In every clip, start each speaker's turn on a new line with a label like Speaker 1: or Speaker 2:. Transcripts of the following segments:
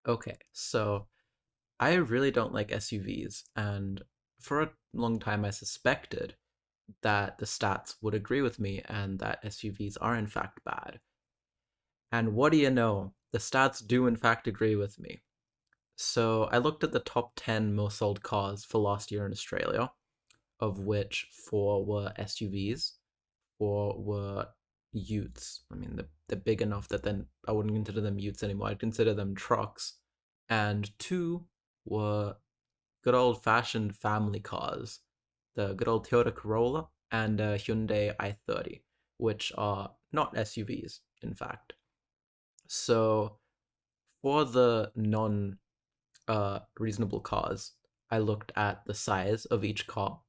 Speaker 1: Okay, so I really don't like SUVs, and for a long time I suspected that the stats would agree with me and that SUVs are in fact bad. And what do you know? The stats do in fact agree with me. So I looked at the top 10 most sold cars for last year in Australia, of which four were SUVs, four were utes. I mean, they're big enough that then I wouldn't consider them utes anymore. I'd consider them trucks. And two were good old fashioned family cars, the good old Toyota Corolla and Hyundai i30, which are not SUVs, in fact. So for the non reasonable cars, I looked at the size of each car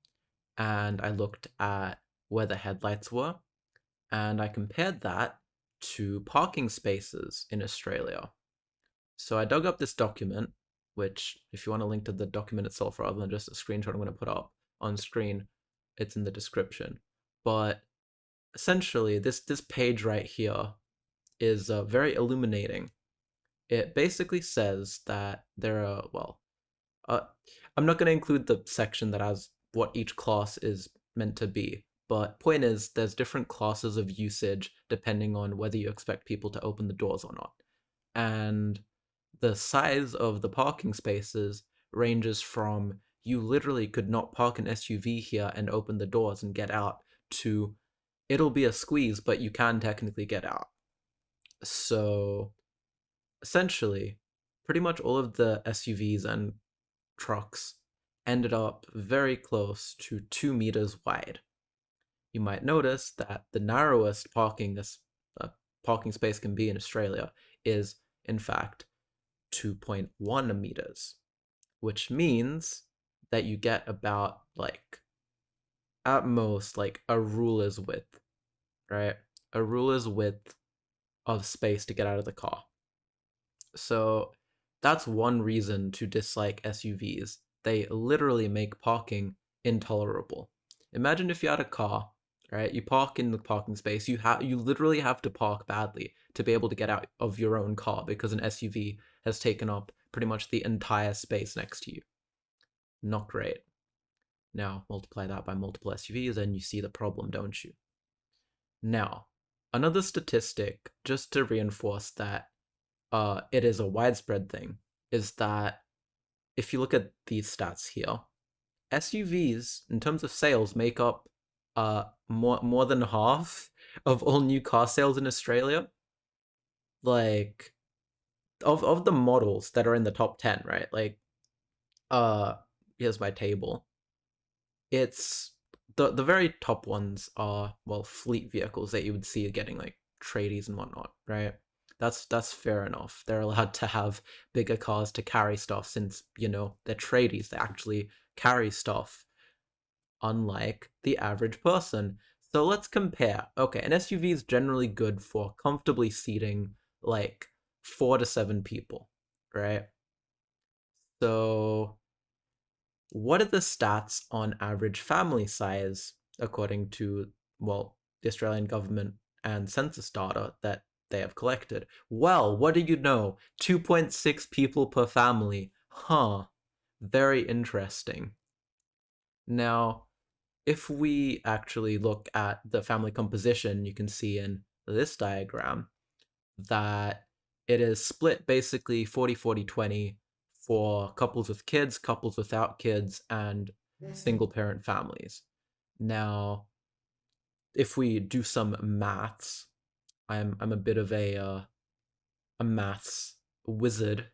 Speaker 1: and I looked at where the headlights were and I compared that to parking spaces in Australia. So I dug up this document, which, if you want to link to the document itself rather than just a screenshot I'm going to put up on screen, it's in the description. But essentially, this page right here is very illuminating. It basically says that there are, well, uh, I'm not going to include the section that has what each class is meant to be, but point is, there's different classes of usage depending on whether you expect people to open the doors or not. And the size of the parking spaces ranges from you literally could not park an SUV here and open the doors and get out to it'll be a squeeze, but you can technically get out. So essentially, pretty much all of the SUVs and trucks ended up very close to 2 meters wide. You might notice that the narrowest parking space can be in Australia is, in fact, 2.1 meters, which means that you get about like at most like a ruler's width, right? A ruler's width of space to get out of the car. So that's one reason to dislike SUVs. They literally make parking intolerable. Imagine if you had a car, right? You park in the parking space. You literally have to park badly to be able to get out of your own car because an SUV has taken up pretty much the entire space next to you. Not great. Now multiply that by multiple SUVs and you see the problem, don't you? Now, another statistic just to reinforce that it is a widespread thing is that if you look at these stats here, SUVs in terms of sales make up more than half of all new car sales in Australia. Like of the models that are in the top 10, right? Like uh here's my table. It's the very top ones are, well, fleet vehicles that you would see getting like tradies and whatnot, right? That's fair enough. They're allowed to have bigger cars to carry stuff since, they're tradies. They actually carry stuff, unlike the average person. So let's compare. Okay, an SUV is generally good for comfortably seating like 4 to 7 people, right? So what are the stats on average family size according to, well, the Australian government and census data that they have collected? Well, what do you know? 2.6 people per family. Huh. Very interesting. Now, if we actually look at the family composition, you can see in this diagram that it is split basically 40-40-20 for couples with kids, couples without kids, and single parent families. Now, if we do some maths, I'm a bit of a maths wizard,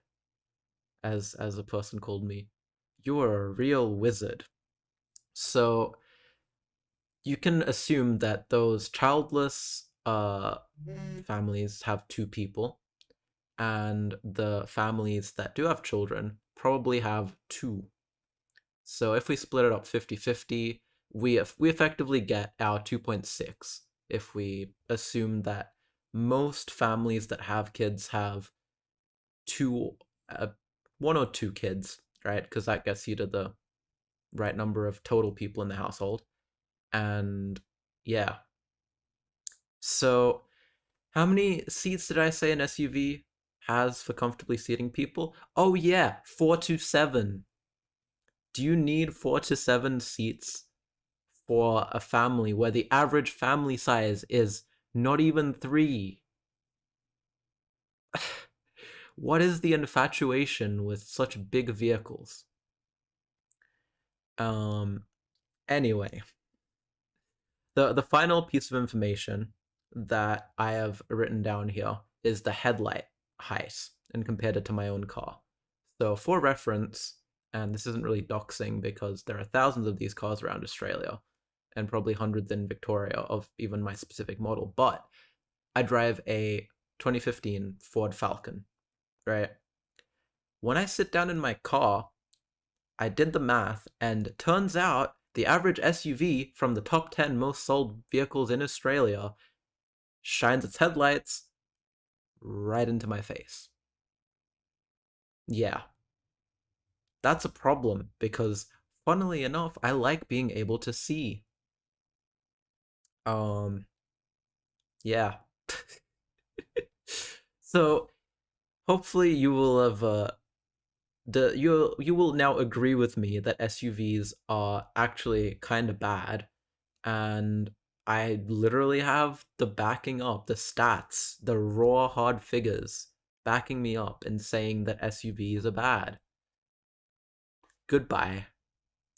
Speaker 1: as a person called me. You're a real wizard. So you can assume that those childless families have two people, and the families that do have children probably have two. So if we split it up 50-50, we effectively get our 2.6 if we assume that most families that have kids have two, uh, one or two kids, right? Because that gets you to the right number of total people in the household. And yeah. So how many seats did I say an SUV has for comfortably seating people? Oh yeah, 4 to 7. Do you need 4 to 7 seats for a family where the average family size is not even 3? What is the infatuation with such big vehicles? Um, anyway, the final piece of information that I have written down here is the headlight height and compared it to my own car. So for reference, and this isn't really doxing because there are thousands of these cars around Australia and probably hundreds in Victoria of even my specific model, but I drive a 2015 Ford Falcon, right? When I sit down in my car, I did the math, and it turns out the average SUV from the top 10 most sold vehicles in Australia shines its headlights right into my face. Yeah, that's a problem because, funnily enough, I like being able to see. Um, yeah. So hopefully you will have you will now agree with me that SUVs are actually kind of bad, and I literally have the backing up, the stats, the raw hard figures backing me up and saying that SUVs are bad. Goodbye.